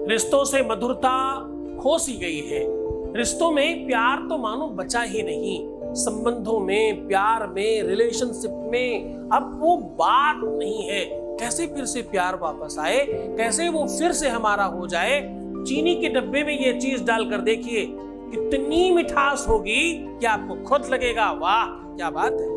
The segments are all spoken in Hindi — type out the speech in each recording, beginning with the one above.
रिश्तों से मधुरता खो सी गई है। रिश्तों में प्यार तो मानो बचा ही नहीं। संबंधों में, प्यार में, रिलेशनशिप में अब वो बात नहीं है। कैसे फिर से प्यार वापस आए, कैसे वो फिर से हमारा हो जाए। चीनी के डब्बे में ये चीज डालकर देखिए, कितनी मिठास होगी कि आपको खुद लगेगा वाह क्या बात है।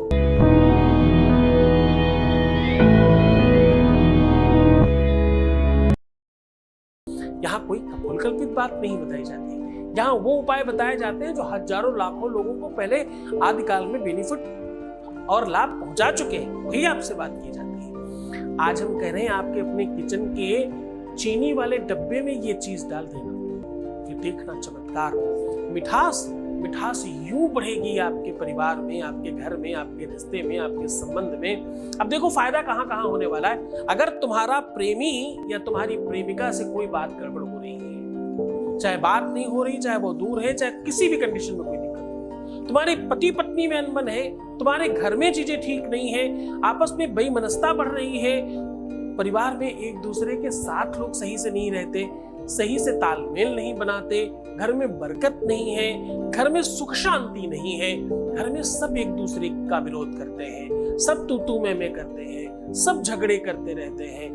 यहाँ कोई कल्पित बात नहीं बताई जाती। यहाँ वो उपाय बताए जाते हैं जो हजारों लाखों लोगों को पहले आदिकाल में बेनिफिट और लाभ पहुंचा चुके हैं, वही आपसे बात की जाती है। आज हम कह रहे हैं आपके अपने किचन के चीनी वाले डब्बे में ये चीज डाल देना, फिर देखना चमत्कार। मिठास मिठास यूं बढ़ेगी आपके परिवार में, आपके घर में, आपके रिश्ते में, आपके संबंध में। अब देखो फायदा कहां कहां होने वाला है। अगर तुम्हारा प्रेमी या तुम्हारी प्रेमिका से कोई बात गड़बड़ हो रही है, चाहे बात नहीं हो रही, चाहे वो दूर है, चाहे किसी भी कंडीशन में कोई दिक्कत है, तुम्हारे पति पत्नी में अनबन है, तुम्हारे घर में चीजें ठीक नहीं है, आपस में बेमनस्ता बढ़ रही है, परिवार में एक दूसरे के साथ लोग सही से नहीं रहते, सही से तालमेल नहीं बनाते, घर में बरकत नहीं है, घर में सुख शांति नहीं है, घर में सब एक दूसरे का विरोध करते हैं, सब तू मैं करते हैं, सब झगड़े करते रहते हैं।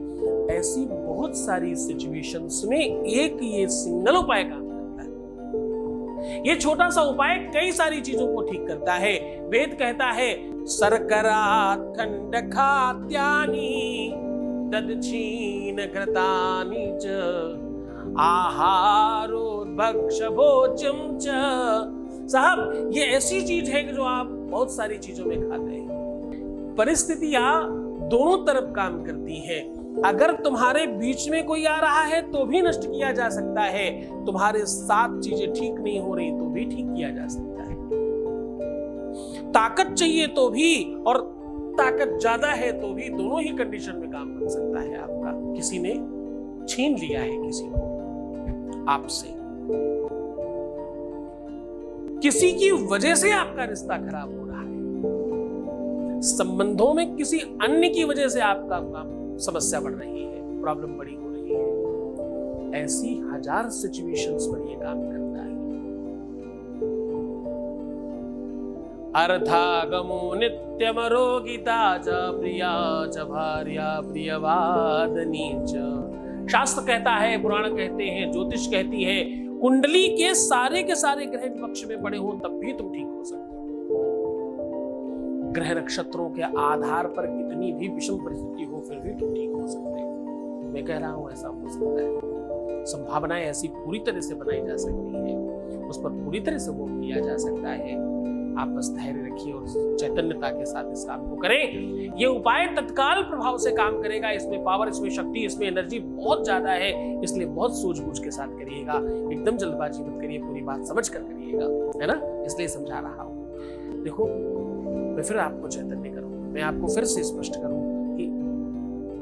ऐसी बहुत सारी सिचुएशंस में एक ये सिंगल उपाय काम करता है। ये छोटा सा उपाय कई सारी चीजों को ठीक करता है। वेद कहता है शर्करा खंड खाद्यानि तदक्षीण घृतानि च आहारो भक्ष भोजम च। साहब ये ऐसी चीज है कि जो आप बहुत सारी चीजों में खाते हैं। परिस्थितियां दोनों तरफ काम करती हैं। अगर तुम्हारे बीच में कोई आ रहा है तो भी नष्ट किया जा सकता है, तुम्हारे साथ चीजें ठीक नहीं हो रही तो भी ठीक किया जा सकता है। ताकत चाहिए तो भी और ताकत ज्यादा है तो भी, दोनों ही कंडीशन में काम कर सकता है आपका। किसी ने छीन लिया है किसी को आपसे, किसी की वजह से आपका रिश्ता खराब हो रहा है, संबंधों में किसी अन्य की वजह से आपका समस्या बढ़ रही है, प्रॉब्लम बड़ी हो रही है। ऐसी हजार सिचुएशंस पर यह काम करता है। अर्थागमो नित्यमरोगिता च प्रिया च भार्या प्रियवादनी च। शास्त्र कहता है, पुराण कहते हैं, ज्योतिष कहती है, कुंडली के सारे ग्रह विपक्ष में पड़े हो तब भी तुम ठीक हो सकते हो। ग्रह नक्षत्रों के आधार पर कितनी भी विषम परिस्थिति हो फिर भी तुम ठीक हो सकते हो। मैं कह रहा हूं ऐसा हो सकता है। संभावनाएं ऐसी पूरी तरह से बनाई जा सकती है, उस पर पूरी तरह से वो किया जा सकता है। आप बस धैर्य रखिए और चैतन्यता के साथ इस काम को करें। ये उपाय तत्काल प्रभाव से काम करेगा। इसमें पावर, इसमें शक्ति, इसमें एनर्जी बहुत ज्यादा है, इसलिए बहुत सूझबूझ के साथ करिएगा। एकदम जल्दबाजी मत करिए, पूरी बात समझ कर करिएगा, है ना। इसलिए समझा रहा हूं। देखो मैं फिर आपको चैतन्य करूं, मैं आपको फिर से स्पष्ट करूं कि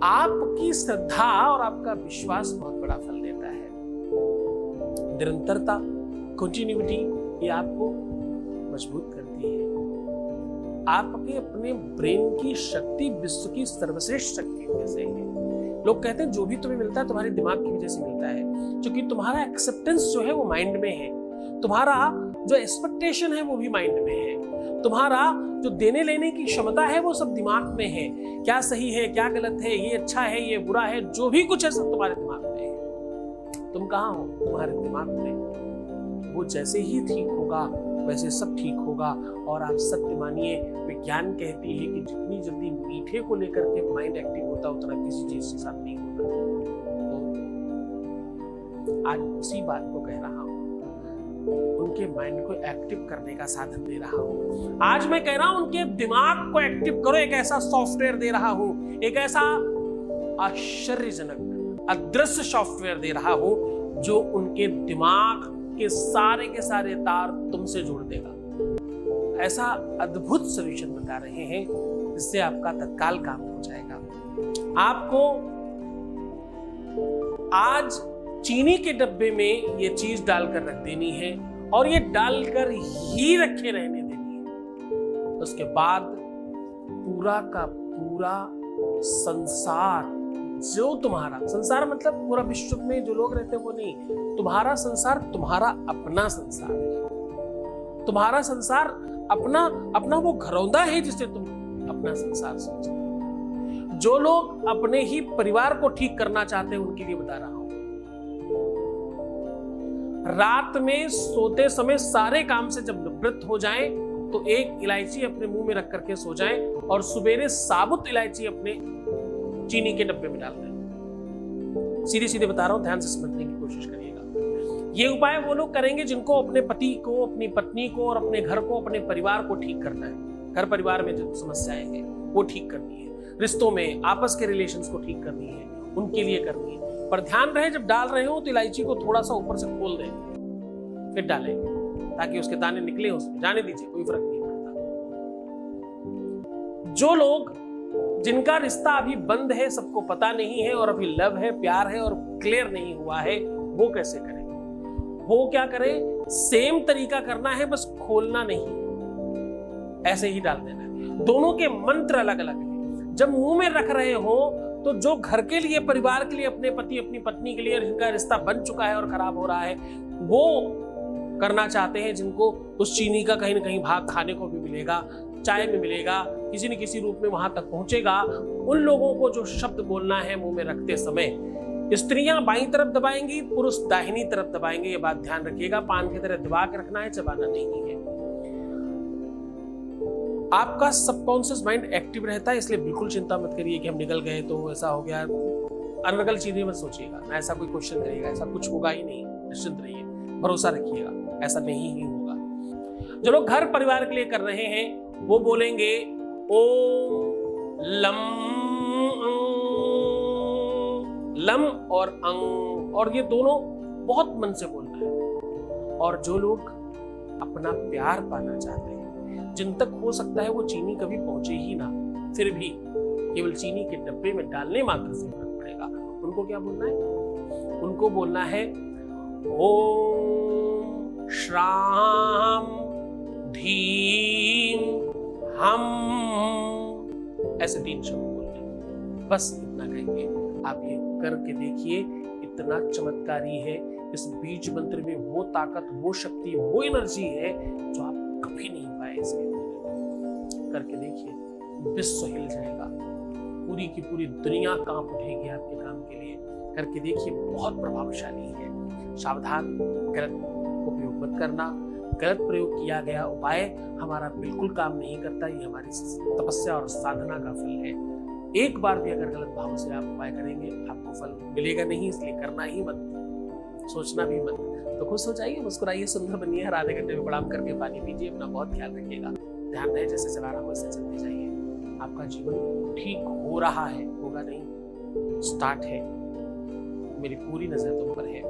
आपकी श्रद्धा और आपका विश्वास बहुत बड़ा फल देता है। निरंतरता, कंटिन्यूटी, ये आपको मजबूत करती है। आपके अपने ब्रेन की शक्ति विश्व की सर्वश्रेष्ठ शक्ति में से है। लोग कहते हैं जो भी तुम्हें मिलता है तुम्हारे दिमाग की वजह से मिलता है, क्योंकि तुम्हारा एक्सेप्टेंस जो है वो माइंड में है, तुम्हारा जो एक्सपेक्टेशन है वो भी माइंड में है, तुम्हारा जो देने लेने की क्षमता है वो सब दिमाग में है। क्या सही है, क्या गलत है, ये अच्छा है, ये बुरा है, जो भी कुछ है सब तुम्हारे दिमाग में है। तुम कहाँ हो? तुम्हारे दिमाग में। वो जैसे ही ठीक होगा वैसे सब ठीक होगा। और आप सत्य मानिए, विज्ञान कहती है कि जितनी जल्दी मीठे को लेकर के माइंड एक्टिव होता उतना किसी चीज के साथ नहीं होता। तो आज उसी बात को कह रहा हूं, उनके माइंड को एक्टिव करने का साधन दे रहा हूं। आज मैं कह रहा हूं उनके दिमाग को एक्टिव करो। एक ऐसा सॉफ्टवेयर दे रहा हूं, एक ऐसा आश्चर्यजनक अदृश्य सॉफ्टवेयर दे रहा हूं जो उनके दिमाग के सारे तार तुमसे जोड़ देगा। ऐसा अद्भुत सॉल्यूशन बता रहे हैं जिससे आपका तत्काल काम हो जाएगा। आपको आज चीनी के डब्बे में ये चीज डालकर रख देनी है और ये डालकर ही रखे रहने देनी है। उसके बाद पूरा का पूरा संसार जो तुम्हारा संसार मतलब पूरा विश्व में जो लोग रहते हैं वो नहीं, तुम्हारा संसार तुम्हारा अपना संसार है। तुम्हारा संसार अपना अपना वो घरौंदा है जिसे तुम अपना संसार समझते हो। जो लोग अपने ही परिवार को ठीक करना चाहते हैं उनके लिए बता रहा हूं, रात में सोते समय सारे काम से जब निवृत्त हो जाएं तो एक इलायची अपने मुंह में रख करके सो जाएं और सवेरे साबुत इलायची अपने चीनी के डब्बे में डाल दें। सीधे सीधे बता रहा हूं, ध्यान से समझने की कोशिश करिएगा। ये उपाय वो लोग करेंगे जिनको अपने पति को, अपनी पत्नी को और अपने घर को, अपने परिवार को ठीक करना है। घर परिवार में जो समस्याएं हैं वो ठीक करनी है, रिश्तों में आपस के रिलेशंस को ठीक करनी है, उनके लिए करनी है। पर ध्यान रहे जब डाल रहे हो तो इलायची को थोड़ा सा ऊपर से खोल दें, फिर डालें ताकि उसके दाने निकले, उसमें जाने दीजिए, कोई फर्क नहीं पड़ता। जो लोग जिनका रिश्ता अभी बंद है, सबको पता नहीं है और अभी लव है, प्यार है और क्लियर नहीं हुआ है, वो कैसे करें? वो क्या करें? सेम तरीका करना है, बस खोलना नहीं, ऐसे ही डाल देना है। दोनों के मंत्र अलग अलग हैं। जब मुंह में रख रहे हो तो जो घर के लिए, परिवार के लिए, अपने पति अपनी पत्नी के लिए जिनका रिश्ता बन चुका है और खराब हो रहा है, वो करना चाहते हैं, जिनको उस चीनी का कहीं ना कहीं भाग खाने को भी मिलेगा, चाय में मिलेगा, किसी न किसी रूप में वहां तक पहुंचेगा, उन लोगों को जो शब्द बोलना है मुंह में रखते समय, स्त्रियां बाईं तरफ दबाएंगी, पुरुष दाहिनी तरफ दबाएंगे। ये बात ध्यान रखिएगा, पान की तरह दबा के रखना है, चबाना नहीं है। आपका सबकॉन्शियस माइंड एक्टिव रहता है, इसलिए बिल्कुल चिंता मत करिए कि हम निकल गए तो ऐसा हो गया, अनर्गल चीजें मत सोचिएगा, ना ऐसा कोई क्वेश्चन करिएगा, ऐसा कुछ होगा ही नहीं। निश्चिंत रहिए, भरोसा रखिएगा, ऐसा नहीं ही होगा। जो लोग घर परिवार के लिए कर रहे हैं वो बोलेंगे ओम लम, लम और अंग, और ये दोनों बहुत मन से बोलना है। और जो लोग अपना प्यार पाना चाहते हैं, जिन तक हो सकता है वो चीनी कभी पहुंचे ही ना, फिर भी केवल चीनी के डब्बे में डालने मात्र से फर्क पड़ेगा, उनको क्या बोलना है? उनको बोलना है ओम श्राम धीम हम, ऐसे 3 शब्द बोलने, बस इतना कहेंगे। आप ये करके देखिए, इतना चमत्कारी है। इस बीज मंत्र में वो ताकत, वो शक्ति, वो एनर्जी है जो आप कभी नहीं पाए इसके अंदर। करके देखिए, विश्व हिल जाएगा, पूरी की पूरी दुनिया कांप उठेगी आपके काम के लिए। करके देखिए, बहुत प्रभावशाली है। सावधान, गलत उपयोग मत करना। गलत प्रयोग किया गया उपाय हमारा बिल्कुल काम नहीं करता, ये हमारी तपस्या और साधना का फल है। एक बार भी अगर गलत भाव से आप उपाय करेंगे, आपको फल मिलेगा नहीं, इसलिए करना ही मत, सोचना भी मत। तो खुश हो जाइए, मुस्कुराइए, सुंदर बनिए, हर आधे घंटे में प्रणाम करके पानी पीजिए, अपना बहुत ख्याल रखिएगा। ध्यान रहे, जैसे चला रहा हूं वैसे चलते जाइए। आपका जीवन ठीक हो रहा है, होगा नहीं, स्टार्ट है। मेरी पूरी नजर तुम पर है,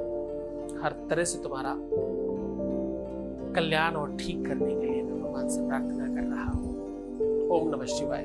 हर तरह से तुम्हारा कल्याण और ठीक करने के लिए मैं भगवान से प्रार्थना कर रहा हूं। ओम नमः शिवाय।